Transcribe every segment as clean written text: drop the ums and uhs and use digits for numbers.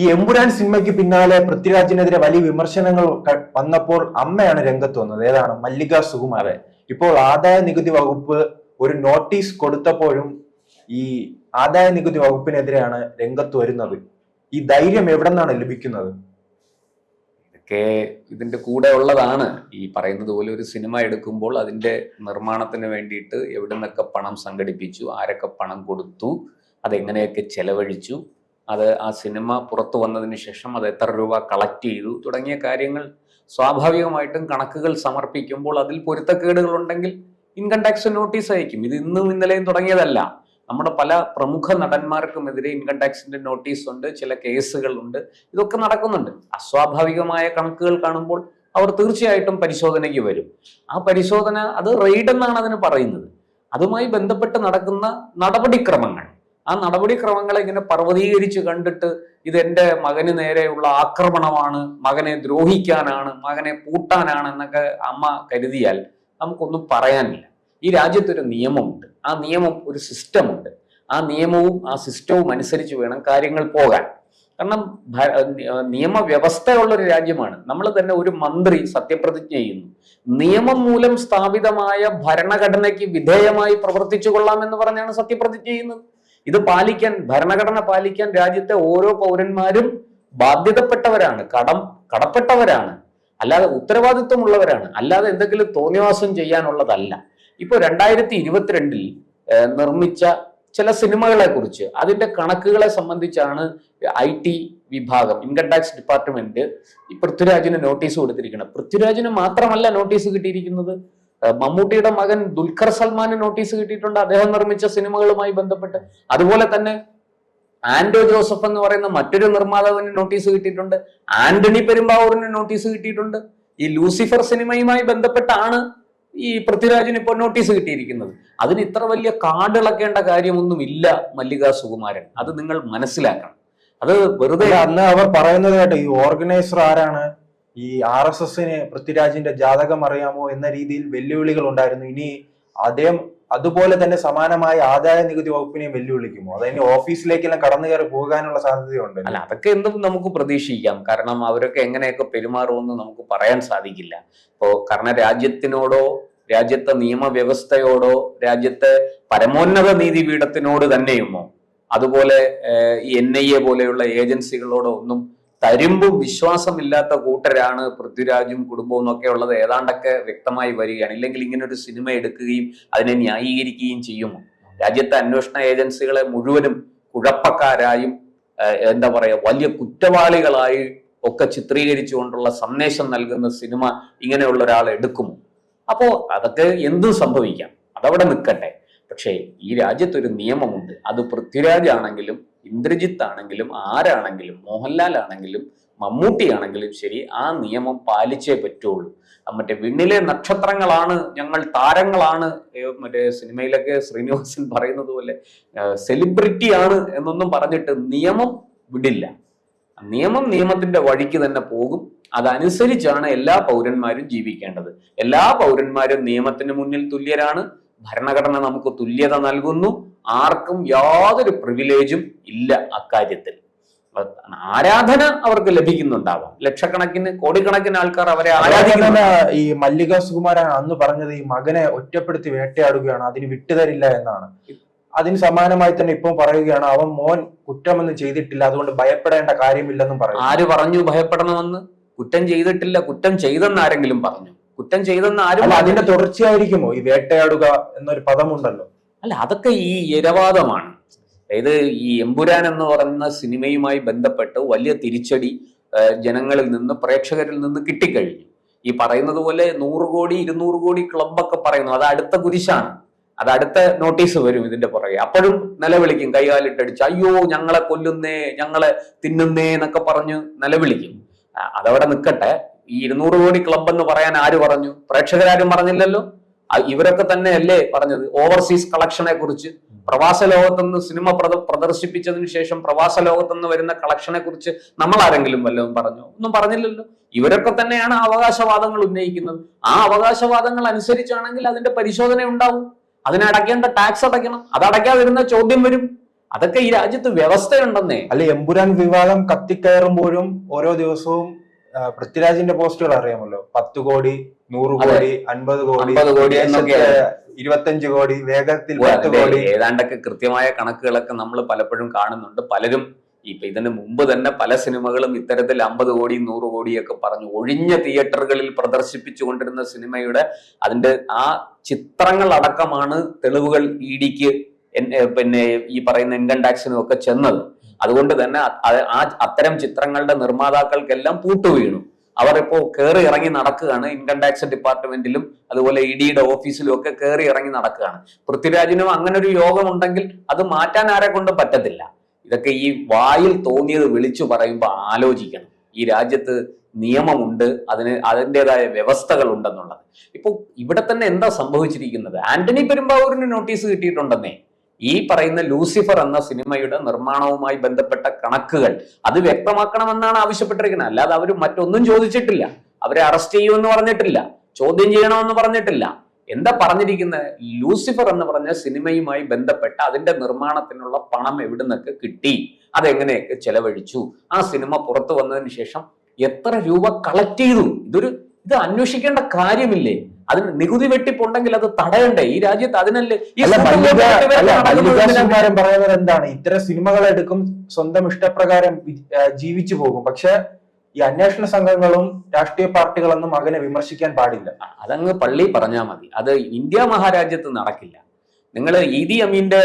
ഈ എമ്പുരാൻ സിനിമയ്ക്ക് പിന്നാലെ പൃഥ്വിരാജിനെതിരെ വലിയ വിമർശനങ്ങൾ വന്നപ്പോൾ അമ്മയാണ് രംഗത്ത് വന്നത്. ഏതാണ്? മല്ലിക സുകുമാരൻ. ഇപ്പോൾ ആദായ നികുതി വകുപ്പ് ഒരു നോട്ടീസ് കൊടുത്തപ്പോഴും ഈ ആദായ നികുതി വകുപ്പിനെതിരെയാണ് രംഗത്ത് വരുന്നത്. ഈ ധൈര്യം എവിടെ നിന്നാണ് ലഭിക്കുന്നത്? ഇതൊക്കെ ഇതിന്റെ കൂടെ ഉള്ളതാണ്. ഈ പറയുന്നത് പോലെ ഒരു സിനിമ എടുക്കുമ്പോൾ അതിന്റെ നിർമ്മാണത്തിന് വേണ്ടിയിട്ട് എവിടെ നിന്നൊക്കെ പണം സംഘടിപ്പിച്ചു, ആരൊക്കെ പണം കൊടുത്തു, അതെങ്ങനെയൊക്കെ ചെലവഴിച്ചു, അത് ആ സിനിമ പുറത്തു വന്നതിന് ശേഷം അത് എത്ര രൂപ കളക്ട് ചെയ്തു തുടങ്ങിയ കാര്യങ്ങൾ സ്വാഭാവികമായിട്ടും കണക്കുകൾ സമർപ്പിക്കുമ്പോൾ അതിൽ പൊരുത്തക്കേടുകൾ ഉണ്ടെങ്കിൽ ഇൻകം ടാക്സ് നോട്ടീസ് അയക്കും. ഇത് ഇന്നും ഇന്നലെയും തുടങ്ങിയതല്ല. നമ്മുടെ പല പ്രമുഖ നടന്മാർക്കുമെതിരെ ഇൻകം ടാക്സിന്റെ നോട്ടീസ് ഉണ്ട്, ചില കേസുകൾ ഉണ്ട്, ഇതൊക്കെ നടക്കുന്നുണ്ട്. അസ്വാഭാവികമായ കണക്കുകൾ കാണുമ്പോൾ അവർ തീർച്ചയായിട്ടും പരിശോധനയ്ക്ക് വരും. ആ പരിശോധന അത് റെയ്ഡ് എന്നാണ് അതിന് പറയുന്നത്. അതുമായി ബന്ധപ്പെട്ട് നടക്കുന്ന നടപടിക്രമങ്ങൾ, ആ നടപടിക്രമങ്ങളെ ഇങ്ങനെ പർവ്വതീകരിച്ച് കണ്ടിട്ട് ഇത് എൻ്റെ മകന് നേരെയുള്ള ആക്രമണമാണ്, മകനെ ദ്രോഹിക്കാനാണ്, മകനെ പൂട്ടാനാണ് എന്നൊക്കെ അമ്മ കരുതിയാൽ നമുക്കൊന്നും പറയാനില്ല. ഈ രാജ്യത്തൊരു നിയമമുണ്ട്, ആ നിയമം ഒരു സിസ്റ്റമുണ്ട്. ആ നിയമവും ആ സിസ്റ്റവും അനുസരിച്ച് വേണം കാര്യങ്ങൾ പോകാൻ. കാരണം നിയമവ്യവസ്ഥയുള്ളൊരു രാജ്യമാണ്. നമ്മൾ തന്നെ ഒരു മന്ത്രി സത്യപ്രതിജ്ഞ ചെയ്യുന്നു, നിയമം മൂലം സ്ഥാപിതമായ ഭരണഘടനയ്ക്ക് വിധേയമായി പ്രവർത്തിച്ചു കൊള്ളാം എന്ന് പറഞ്ഞാണ് സത്യപ്രതിജ്ഞ ചെയ്യുന്നത്. ഇത് പാലിക്കാൻ, ഭരണഘടന പാലിക്കാൻ രാജ്യത്തെ ഓരോ പൗരന്മാരും ബാധ്യതപ്പെട്ടവരാണ്, കടപ്പെട്ടവരാണ്, അല്ലാതെ ഉത്തരവാദിത്വമുള്ളവരാണ്. അല്ലാതെ എന്തെങ്കിലും തോന്നിവാസം ചെയ്യാനുള്ളതല്ല. ഇപ്പൊ 2022 നിർമ്മിച്ച ചില സിനിമകളെ കുറിച്ച്, അതിന്റെ കണക്കുകളെ സംബന്ധിച്ചാണ് IT വിഭാഗം, ഇൻകം ടാക്സ് ഡിപ്പാർട്ട്മെന്റ് ഈ പൃഥ്വിരാജിന് നോട്ടീസ് കൊടുത്തിരിക്കുന്നത്. പൃഥ്വിരാജിന് മാത്രമല്ല നോട്ടീസ് കിട്ടിയിരിക്കുന്നത്, മമ്മൂട്ടിയുടെ മകൻ ദുൽഖർ സൽമാന് നോട്ടീസ് കിട്ടിയിട്ടുണ്ട്, അദ്ദേഹം നിർമ്മിച്ച സിനിമകളുമായി ബന്ധപ്പെട്ട്. അതുപോലെ തന്നെ ആന്റോ ജോസഫ് എന്ന് പറയുന്ന മറ്റൊരു നിർമ്മാതാവിന് നോട്ടീസ് കിട്ടിയിട്ടുണ്ട്, ആന്റണി പെരുമ്പാവൂരിന് നോട്ടീസ് കിട്ടിയിട്ടുണ്ട്. ഈ ലൂസിഫർ സിനിമയുമായി ബന്ധപ്പെട്ടാണ് ഈ പൃഥ്വിരാജിന് ഇപ്പോൾ നോട്ടീസ് കിട്ടിയിരിക്കുന്നത്. അതിന് ഇത്ര വലിയ കാടിളക്കേണ്ട കാര്യമൊന്നും ഇല്ല മല്ലിക സുകുമാരൻ, അത് നിങ്ങൾ മനസ്സിലാക്കണം. അത് വെറുതെ അന്ന് അവർ പറയുന്നത് കേട്ടോ, ഈ ഓർഗനൈസർ ആരാണ്, ഈ RSSന് പൃഥ്വിരാജിന്റെ ജാതകം അറിയാമോ എന്ന രീതിയിൽ വെല്ലുവിളികൾ ഉണ്ടായിരുന്നു. ഇനി അദ്ദേഹം അതുപോലെ തന്നെ സമാനമായ ആദായ നികുതി വകുപ്പിനെയും വെല്ലുവിളിക്കുമോ? അതായത് ഓഫീസിലേക്കെല്ലാം കടന്നു കയറി പോകാനുള്ള സാധ്യതയുണ്ട്. അല്ല, അതൊക്കെ എന്തും നമുക്ക് പ്രതീക്ഷിക്കാം. കാരണം അവരൊക്കെ എങ്ങനെയൊക്കെ പെരുമാറുമെന്ന് നമുക്ക് പറയാൻ സാധിക്കില്ല. കാരണം രാജ്യത്തിനോടോ, രാജ്യത്തെ നിയമവ്യവസ്ഥയോടോ, രാജ്യത്തെ പരമോന്നത നീതിപീഠത്തിനോട് തന്നെയുമോ, അതുപോലെ ഈ NIA പോലെയുള്ള ഏജൻസികളോടോ ഒന്നും തരുമ്പും വിശ്വാസമില്ലാത്ത കൂട്ടരാണ് പൃഥ്വിരാജും കുടുംബവും എന്നൊക്കെ ഉള്ളത് ഏതാണ്ടൊക്കെ വ്യക്തമായി വരികയാണ്. ഇല്ലെങ്കിൽ ഇങ്ങനെ ഒരു സിനിമ എടുക്കുകയും അതിനെ ന്യായീകരിക്കുകയും ചെയ്യുമോ? രാജ്യത്തെ അന്വേഷണ ഏജൻസികളെ മുഴുവനും കുഴപ്പക്കാരായും എന്താ പറയുക, വലിയ കുറ്റവാളികളായി ഒക്കെ ചിത്രീകരിച്ചുകൊണ്ടുള്ള സന്ദേശം നൽകുന്ന സിനിമ ഇങ്ങനെയുള്ള ഒരാൾ എടുക്കുമോ? അപ്പോ അതൊക്കെ എന്തും സംഭവിക്കാം, അതവിടെ നിൽക്കട്ടെ. പക്ഷേ ഈ രാജ്യത്തൊരു നിയമമുണ്ട്. അത് പൃഥ്വിരാജ് ആണെങ്കിലും ഇന്ദ്രജിത്ത് ആണെങ്കിലും ആരാണെങ്കിലും, മോഹൻലാൽ ആണെങ്കിലും മമ്മൂട്ടി ആണെങ്കിലും ശരി, ആ നിയമം പാലിച്ചേ പറ്റുള്ളൂ. മറ്റേ വിണ്ണിലെ നക്ഷത്രങ്ങളാണ് ഞങ്ങൾ, താരങ്ങളാണ്, മറ്റേ സിനിമയിലൊക്കെ ശ്രീനിവാസൻ പറയുന്നത് പോലെ സെലിബ്രിറ്റി ആണ് എന്നൊന്നും പറഞ്ഞിട്ട് നിയമം വിടില്ല. നിയമം നിയമത്തിന്റെ വഴിക്ക് തന്നെ പോകും. അതനുസരിച്ചാണ് എല്ലാ പൗരന്മാരും ജീവിക്കേണ്ടത്. എല്ലാ പൗരന്മാരും നിയമത്തിന് മുന്നിൽ തുല്യരാണ്. ഭരണഘടന നമുക്ക് തുല്യത നൽകുന്നു. ആർക്കും യാതൊരു പ്രിവിലേജും ഇല്ല അക്കാര്യത്തിൽ. ആരാധന അവർക്ക് ലഭിക്കുന്നുണ്ടാവാം, ലക്ഷക്കണക്കിന് കോടിക്കണക്കിന് ആൾക്കാർ അവരെ ആരാധിക്കുന്ന. ഈ മല്ലിക സുകുമാരൻ അന്ന് പറഞ്ഞത് ഈ മകനെ ഒറ്റപ്പെടുത്തി വേട്ടയാടുകയാണ്, അതിന് വിട്ടുതരില്ല എന്നാണ്. അതിന് സമാനമായി തന്നെ ഇപ്പം പറയുകയാണ്, അവൻ മോൻ കുറ്റമൊന്നും ചെയ്തിട്ടില്ല, അതുകൊണ്ട് ഭയപ്പെടേണ്ട കാര്യമില്ലെന്നും പറയും. ആര് പറഞ്ഞു ഭയപ്പെടണമെന്ന്? കുറ്റം ചെയ്തിട്ടില്ല. കുറ്റം ചെയ്തെന്ന് ആരെങ്കിലും പറഞ്ഞു? കുറ്റം ചെയ്തെന്ന് ആരും. അതിന്റെ തുടർച്ചയായിരിക്കുമോ ഈ വേട്ടയാടുക എന്നൊരു പദമുണ്ടല്ലോ? അല്ല, അതൊക്കെ ഈ ഇരവാദമാണ്. അതായത് ഈ എമ്പുരാൻ എന്ന് പറയുന്ന സിനിമയുമായി ബന്ധപ്പെട്ട് വലിയ തിരിച്ചടി ജനങ്ങളിൽ നിന്ന്, പ്രേക്ഷകരിൽ നിന്ന് കിട്ടിക്കഴിഞ്ഞു. ഈ പറയുന്നത് പോലെ 100 കോടി 200 കോടി ക്ലബൊക്കെ പറയുന്നു, അത് അടുത്ത കുരിശാണ്. അത് അടുത്ത നോട്ടീസ് വരും ഇതിന്റെ പുറകെ. അപ്പോഴും നിലവിളിക്കും, കൈകാലിട്ടടിച്ച്, അയ്യോ ഞങ്ങളെ കൊല്ലുന്നേ, ഞങ്ങളെ തിന്നുന്നേ എന്നൊക്കെ പറഞ്ഞ് നിലവിളിക്കും. അതവിടെ നിൽക്കട്ടെ. ഈ 200 കോടി ക്ലബ് എന്ന് പറയാൻ ആര് പറഞ്ഞു? പ്രേക്ഷകരാരും പറഞ്ഞില്ലല്ലോ. ഇവരൊക്കെ തന്നെയല്ലേ പറഞ്ഞത് ഓവർസീസ് കളക്ഷനെ കുറിച്ച്? പ്രവാസ ലോകത്തുനിന്ന് സിനിമ പ്രദർശിപ്പിച്ചതിന് ശേഷം പ്രവാസ ലോകത്തുനിന്ന് വരുന്ന കളക്ഷനെ കുറിച്ച് നമ്മൾ ആരെങ്കിലും വല്ലതും പറഞ്ഞോ? ഒന്നും പറഞ്ഞില്ലല്ലോ. ഇവരൊക്കെ തന്നെയാണ് അവകാശവാദങ്ങൾ ഉന്നയിക്കുന്നത്. ആ അവകാശവാദങ്ങൾ അനുസരിച്ചാണെങ്കിൽ അതിന്റെ പരിശോധന ഉണ്ടാവും. അതിനടയ്ക്കേണ്ട ടാക്സ് അടയ്ക്കണം. അതടയ്ക്കാതിരുന്ന ചോദ്യം വരും. അതൊക്കെ ഈ രാജ്യത്ത് വ്യവസ്ഥയുണ്ടെന്നേ. അല്ല, എമ്പുരാൻ വിവാദം കത്തിക്കയറുമ്പോഴും ഓരോ ദിവസവും പൃഥ്വിരാജിന്റെ പോസ്റ്റുകൾ അറിയാമല്ലോ, 10 കോടി 100 കോടി 50 കോടി 50 കോടി എന്നൊക്കെ 25 കോടി വേഗത്തിൽ 10 കോടി ഏതാണ്ടൊക്കെ കൃത്യമായ കണക്കുകളൊക്കെ നമ്മൾ പലപ്പോഴും കാണുന്നുണ്ട്. പലരും ഇപ്പൊ ഇതിന് മുമ്പ് തന്നെ പല സിനിമകളും ഇത്തരത്തിൽ 50 കോടി 100 കോടിയൊക്കെ പറഞ്ഞു ഒഴിഞ്ഞ തിയേറ്ററുകളിൽ പ്രദർശിപ്പിച്ചുകൊണ്ടിരുന്ന സിനിമയുടെ അതിന്റെ ആ ചിത്രങ്ങൾ അടക്കമാണ് തെളിവുകൾ ഇഡിക്ക് പിന്നെ ഈ പറയുന്ന ഇൻകം ടാക്സിനും ഒക്കെ ചെന്നത്. അതുകൊണ്ട് തന്നെ അത്തരം ചിത്രങ്ങളുടെ നിർമ്മാതാക്കൾക്കെല്ലാം പൂട്ടുവീണു. അവർ ഇപ്പോ കയറി ഇറങ്ങി നടക്കുകയാണ്. ഇൻകം ടാക്സ് ഡിപ്പാർട്ട്മെന്റിലും അതുപോലെ ഇഡിയുടെ ഓഫീസിലും ഒക്കെ കയറി ഇറങ്ങി നടക്കുകയാണ്. പൃഥ്വിരാജിനും അങ്ങനെ ഒരു യോഗം ഉണ്ടെങ്കിൽ അത് മാറ്റാൻ ആരെ കൊണ്ടും പറ്റത്തില്ല. ഇതൊക്കെ ഈ വായിൽ തോന്നിയത് വിളിച്ചു പറയുമ്പോൾ ആലോചിക്കണം. ഈ രാജ്യത്ത് നിയമമുണ്ട്, അതിൻ്റെതായ വ്യവസ്ഥകൾ ഉണ്ടെന്നുള്ളത്. ഇപ്പൊ ഇവിടെ തന്നെ എന്താ സംഭവിച്ചിരിക്കുന്നത്? ആന്റണി പെരുമ്പാവൂരിന് നോട്ടീസ് കിട്ടിയിട്ടുണ്ടെന്നേ. ഈ പറയുന്ന ലൂസിഫർ എന്ന സിനിമയുടെ നിർമ്മാണവുമായി ബന്ധപ്പെട്ട കണക്കുകൾ അത് വ്യക്തമാക്കണമെന്നാണ് ആവശ്യപ്പെട്ടിരിക്കുന്നത്. അല്ലാതെ അവർ മറ്റൊന്നും ചോദിച്ചിട്ടില്ല. അവരെ അറസ്റ്റ് ചെയ്യുമെന്ന് പറഞ്ഞിട്ടില്ല, ചോദ്യം ചെയ്യണമെന്ന് പറഞ്ഞിട്ടില്ല. എന്താ പറഞ്ഞിരിക്കുന്നത്? ലൂസിഫർ എന്ന് പറഞ്ഞ സിനിമയുമായി ബന്ധപ്പെട്ട അതിന്റെ നിർമ്മാണത്തിനുള്ള പണം എവിടുന്നൊക്കെ കിട്ടി, അതെങ്ങനെയൊക്കെ ചെലവഴിച്ചു, ആ സിനിമ പുറത്തു വന്നതിന് ശേഷം എത്ര രൂപ കളക്ട് ചെയ്തു, ഇത് അന്വേഷിക്കേണ്ട കാര്യമില്ലേ? അതിന് നികുതി വെട്ടിപ്പുണ്ടെങ്കിൽ അത് തടയണ്ടേ? ഈ രാജ്യത്ത് അതിനല്ലേ പറയുന്നത് എന്താണ്? ഇത്തരം സിനിമകൾ എടുക്കും, സ്വന്തം ഇഷ്ടപ്രകാരം ജീവിച്ചു പോകും. പക്ഷെ ഈ അന്വേഷണ സംഘങ്ങളും രാഷ്ട്രീയ പാർട്ടികളൊന്നും മകനെ വിമർശിക്കാൻ പാടില്ല. അതങ്ങ് പള്ളി പറഞ്ഞാൽ മതി. അത് ഇന്ത്യ മഹാരാജ്യത്ത് നടക്കില്ല. നിങ്ങൾ ഈദി അമീന്റെ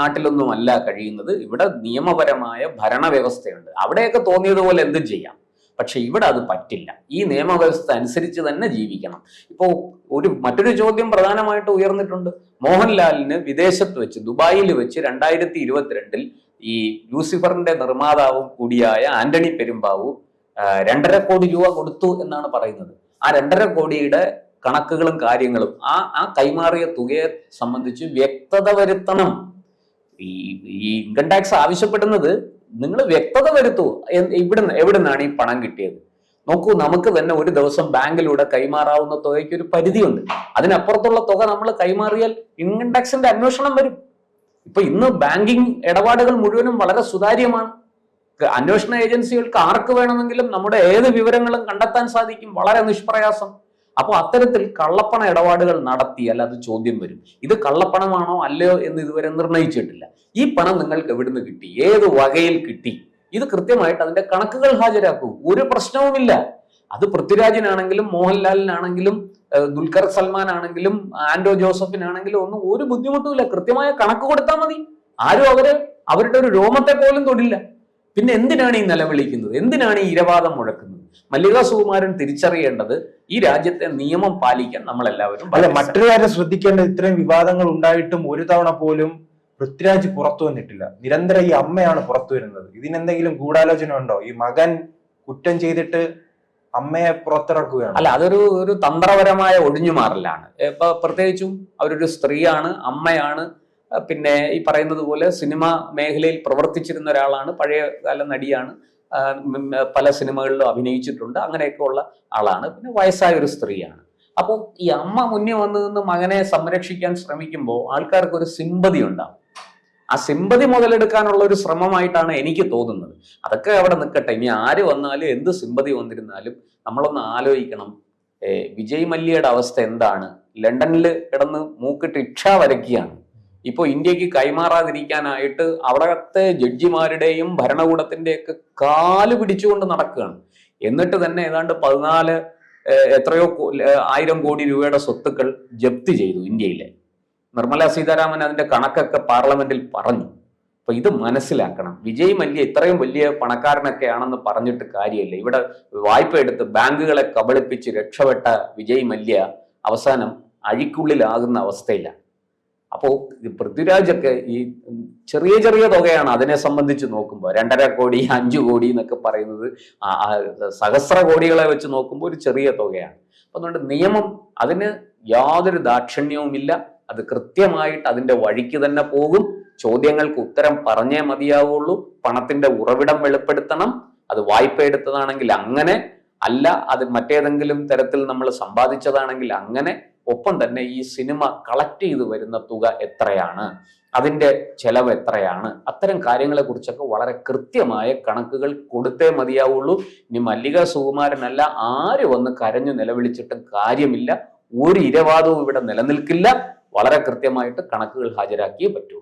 നാട്ടിലൊന്നും അല്ല കഴിയുന്നത്. ഇവിടെ നിയമപരമായ ഭരണവ്യവസ്ഥയുണ്ട്. അവിടെയൊക്കെ തോന്നിയതുപോലെ എന്തും ചെയ്യാം. പക്ഷെ ഇവിടെ അത് പറ്റില്ല. ഈ നിയമവ്യവസ്ഥ അനുസരിച്ച് തന്നെ ജീവിക്കണം. ഇപ്പോ മറ്റൊരു ചോദ്യം പ്രധാനമായിട്ട് ഉയർന്നിട്ടുണ്ട്. മോഹൻലാലിന് വിദേശത്ത് വെച്ച് ദുബായിൽ വെച്ച് 2022 ഈ ലൂസിഫറിന്റെ നിർമ്മാതാവും കൂടിയായ ആന്റണി പെരുമ്പാവൂർ 2.5 കോടി രൂപ കൊടുത്തു എന്നാണ് പറയുന്നത്. ആ 2.5 കോടിയുടെ കണക്കുകളും കാര്യങ്ങളും ആ കൈമാറിയ തുകയെ സംബന്ധിച്ച് വ്യക്തത വരുത്തണം. ഈ ഇൻകം ടാക്സ് ആവശ്യപ്പെടുന്നത് നിങ്ങൾ വ്യക്തത വരുത്തൂ. എവിടുന്നാണ് ഈ പണം കിട്ടിയത്? നോക്കൂ, നമുക്ക് തന്നെ ഒരു ദിവസം ബാങ്കിലൂടെ കൈമാറാവുന്ന തുകയ്ക്ക് ഒരു പരിധിയുണ്ട്. അതിനപ്പുറത്തുള്ള തുക നമ്മൾ കൈമാറിയാൽ ഇൻകം ടാക്സിന്റെ അന്വേഷണം വരും. ഇപ്പൊ ഇന്ന് ബാങ്കിങ് ഇടപാടുകൾ മുഴുവനും വളരെ സുതാര്യമാണ്. അന്വേഷണ ഏജൻസികൾക്ക് ആർക്ക് വേണമെങ്കിലും നമ്മുടെ ഏത് വിവരങ്ങളും കണ്ടെത്താൻ സാധിക്കും, വളരെ നിഷ്പ്രയാസം. അപ്പോൾ അത്തരത്തിൽ കള്ളപ്പണ ഇടപാടുകൾ നടത്തിയാൽ അത് ചോദ്യം വരും. ഇത് കള്ളപ്പണമാണോ അല്ലയോ എന്ന് ഇതുവരെ നിർണയിച്ചിട്ടില്ല. ഈ പണം നിങ്ങൾക്ക് എവിടുന്ന് കിട്ടി, ഏത് വകയിൽ കിട്ടി, ഇത് കൃത്യമായിട്ട് അതിന്റെ കണക്കുകൾ ഹാജരാക്കൂ. ഒരു പ്രശ്നവുമില്ല. അത് പൃഥ്വിരാജിനാണെങ്കിലും മോഹൻലാലിനാണെങ്കിലും ദുൽഖർ സൽമാൻ ആണെങ്കിലും ആൻഡോ ജോസഫിനാണെങ്കിലും ഒന്നും ഒരു ബുദ്ധിമുട്ടുമില്ല. കൃത്യമായ കണക്ക് കൊടുത്താൽ മതി. ആരും അവരുടെ ഒരു രോമത്തെ പോലും തൊടില്ല. പിന്നെ എന്തിനാണ് ഈ നിലവിളിക്കുന്നത്? എന്തിനാണ് ഈ ഇരവാദം മുഴക്കുന്നത്? മല്ലിക സുകുമാരൻ തിരിച്ചറിയേണ്ടത് ഈ രാജ്യത്തെ നിയമം പാലിക്കാൻ നമ്മളെല്ലാവരും. അല്ല, മറ്റൊരു കാര്യം ശ്രദ്ധിക്കേണ്ടത്, ഇത്രയും വിവാദങ്ങൾ ഉണ്ടായിട്ടും ഒരു തവണ പോലും പൃഥ്വിരാജ് പുറത്തു വന്നിട്ടില്ല. നിരന്തരം ഈ അമ്മയാണ് പുറത്തു വരുന്നത്. ഇതിനെന്തെങ്കിലും ഗൂഢാലോചന ഉണ്ടോ? ഈ മകൻ കുറ്റം ചെയ്തിട്ട് അമ്മയെ പുറത്തിറക്കുകയാണ്. അല്ല, അതൊരു തന്ത്രപരമായ ഒഴിഞ്ഞുമാറലാണ്. ഇപ്പൊ പ്രത്യേകിച്ചും അവരൊരു സ്ത്രീയാണ്, അമ്മയാണ്, പിന്നെ ഈ പറയുന്നത് പോലെ സിനിമ മേഖലയിൽ പ്രവർത്തിച്ചിരുന്ന ഒരാളാണ്, പഴയ കാല നടിയാണ്, പല സിനിമകളിലും അഭിനയിച്ചിട്ടുണ്ട്, അങ്ങനെയൊക്കെ ഉള്ള ആളാണ്, പിന്നെ വയസ്സായ ഒരു സ്ത്രീയാണ്. അപ്പോൾ ഈ അമ്മ മുന്നിൽ വന്നു നിന്ന് മകനെ സംരക്ഷിക്കാൻ ശ്രമിക്കുമ്പോൾ ആൾക്കാർക്ക് ഒരു സിമ്പതി ഉണ്ടാവും. ആ സിമ്പതി മുതലെടുക്കാനുള്ള ഒരു ശ്രമമായിട്ടാണ് എനിക്ക് തോന്നുന്നത്. അതൊക്കെ അവിടെ നിൽക്കട്ടെ. ഇനി ആര് വന്നാലും എന്ത് സിമ്പതി വന്നിരുന്നാലും നമ്മളൊന്ന് ആലോചിക്കണം, വിജയ് മല്യയുടെ അവസ്ഥ എന്താണ്? ലണ്ടനിൽ കിടന്ന് മൂക്കിട്ട് ഇക്ഷ വരയ്ക്കുകയാണ്. ഇപ്പോൾ ഇന്ത്യക്ക് കൈമാറാതിരിക്കാനായിട്ട് അവിടത്തെ ജഡ്ജിമാരുടെയും ഭരണകൂടത്തിന്റെയൊക്കെ കാല് പിടിച്ചുകൊണ്ട് നടക്കുകയാണ്. എന്നിട്ട് തന്നെ ഏതാണ്ട് 14 എത്രയോ 1000 കോടി രൂപയുടെ സ്വത്തുക്കൾ ജപ്തി ചെയ്തു ഇന്ത്യയിലെ. നിർമ്മല സീതാരാമൻ അതിന്റെ കണക്കൊക്കെ പാർലമെന്റിൽ പറഞ്ഞു. അപ്പൊ ഇത് മനസ്സിലാക്കണം. വിജയ് മല്യ ഇത്രയും വലിയ പണക്കാരനൊക്കെ ആണെന്ന് പറഞ്ഞിട്ട് കാര്യമില്ല. ഇവിടെ വായ്പ എടുത്ത് ബാങ്കുകളെ കബളിപ്പിച്ച് രക്ഷപ്പെട്ട വിജയ് മല്യ അവസാനം അഴിക്കുള്ളിലാകുന്ന അവസ്ഥയില്ല. അപ്പോൾ പൃഥ്വിരാജൊക്കെ ഈ ചെറിയ ചെറിയ തുകയാണ് അതിനെ സംബന്ധിച്ച് നോക്കുമ്പോൾ. 2.5 കോടി 5 കോടി എന്നൊക്കെ പറയുന്നത് സഹസ്ര കോടികളെ വെച്ച് നോക്കുമ്പോൾ ഒരു ചെറിയ തുകയാണ്. അപ്പൊ അതുകൊണ്ട് നിയമം അതിന് യാതൊരു ദാക്ഷിണ്യവുമില്ല. അത് കൃത്യമായിട്ട് അതിന്റെ വഴിക്ക് തന്നെ പോകും. ചോദ്യങ്ങൾക്ക് ഉത്തരം പറഞ്ഞേ മതിയാവുള്ളൂ. പണത്തിന്റെ ഉറവിടം വെളിപ്പെടുത്തണം. അത് വായ്പ എടുത്തതാണെങ്കിൽ അങ്ങനെ, അല്ല അത് മറ്റേതെങ്കിലും തരത്തിൽ നമ്മൾ സമ്പാദിച്ചതാണെങ്കിൽ അങ്ങനെ, ഒപ്പം തന്നെ ഈ സിനിമ കളക്ട് ചെയ്ത് വരുന്ന തുക എത്രയാണ്, അതിന്റെ ചെലവ് എത്രയാണ്, അത്തരം കാര്യങ്ങളെ കുറിച്ചൊക്കെ വളരെ കൃത്യമായ കണക്കുകൾ കൊടുത്തേ മതിയാവുള്ളൂ. ഇനി മല്ലിക സുകുമാരനല്ല, ആര് വന്ന് കരഞ്ഞു നിലവിളിച്ചിട്ടും കാര്യമില്ല. ഒരു ഇരവാദവും ഇവിടെ നിലനിൽക്കില്ല. വളരെ കൃത്യമായിട്ട് കണക്കുകൾ ഹാജരാക്കിയേ പറ്റൂ.